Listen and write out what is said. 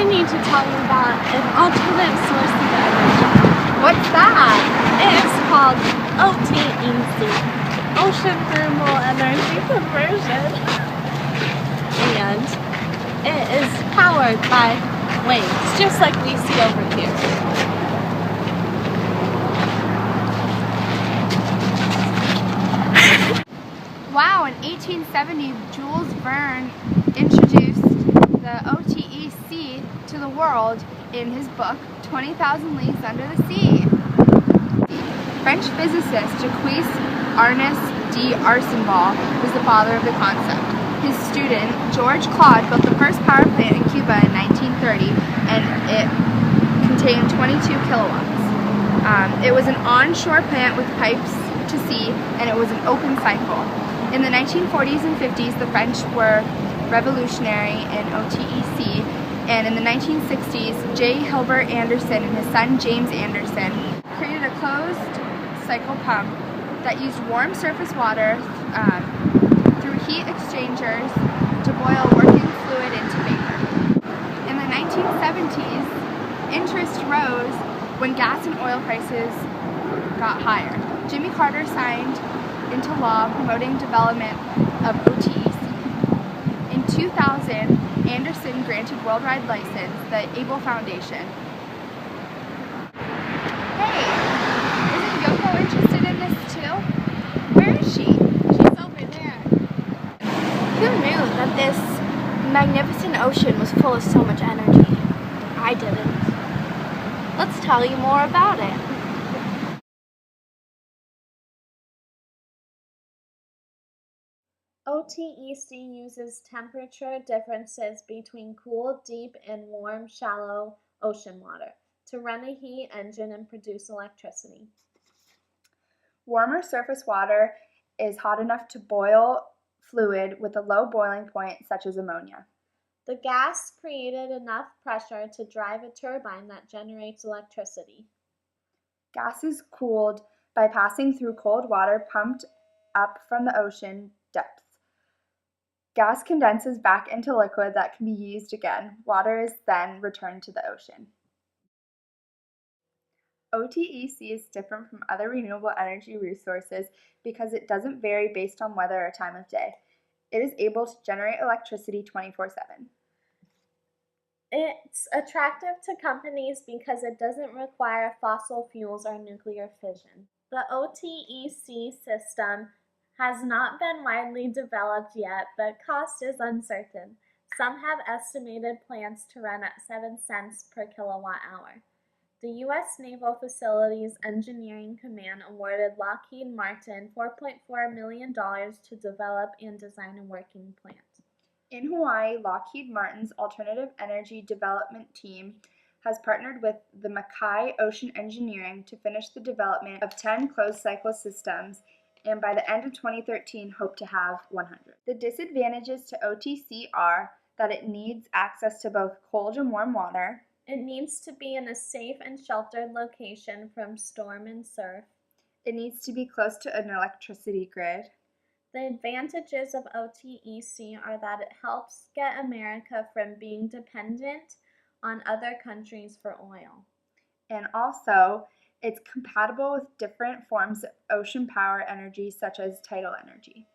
I need to tell you about an alternate source of energy. What's that? It is called OTEC, Ocean Thermal Energy Conversion. And it is powered by waves, just like we see over here. Wow, in 1870, Jules Verne introduced the OTEC to the world in his book, 20,000 Leagues Under the Sea. French physicist Jacques Ernest d'Arsenval was the father of the concept. His student, George Claude, built the first power plant in Cuba in 1930, and it contained 22 kilowatts. It was an onshore plant with pipes to sea, and it was an open cycle. In the 1940s and 50s, the French were revolutionary in OTEC, and in the 1960s, J. Hilbert Anderson and his son James Anderson created a closed-cycle pump that used warm surface water through heat exchangers to boil working fluid into vapor. In the 1970s, interest rose when gas and oil prices got higher. Jimmy Carter signed into law promoting development of OTEC. In 2000, Anderson granted worldwide license the Able Foundation. Hey, isn't Yoko interested in this too? Where is she? She's over there. Who knew that this magnificent ocean was full of so much energy? I didn't. Let's tell you more about it. OTEC uses temperature differences between cool, deep, and warm, shallow ocean water to run a heat engine and produce electricity. Warmer surface water is hot enough to boil fluid with a low boiling point, such as ammonia. The gas created enough pressure to drive a turbine that generates electricity. Gas is cooled by passing through cold water pumped up from the ocean depths. Gas condenses back into liquid that can be used again. Water is then returned to the ocean. OTEC is different from other renewable energy resources because it doesn't vary based on weather or time of day. It is able to generate electricity 24/7. It's attractive to companies because it doesn't require fossil fuels or nuclear fission. The OTEC system has not been widely developed yet, but cost is uncertain. Some have estimated plants to run at 7 cents per kilowatt hour. The U.S. Naval Facilities Engineering Command awarded Lockheed Martin $4.4 million to develop and design a working plant. In Hawaii, Lockheed Martin's Alternative Energy Development Team has partnered with the Mackay Ocean Engineering to finish the development of 10 closed-cycle systems, and by the end of 2013 hope to have 100. The disadvantages to OTC are that it needs access to both cold and warm water. It needs to be in a safe and sheltered location from storm and surf. It needs to be close to an electricity grid. The advantages of OTEC are that it helps get America from being dependent on other countries for oil. And also, it's compatible with different forms of ocean power energy such as tidal energy.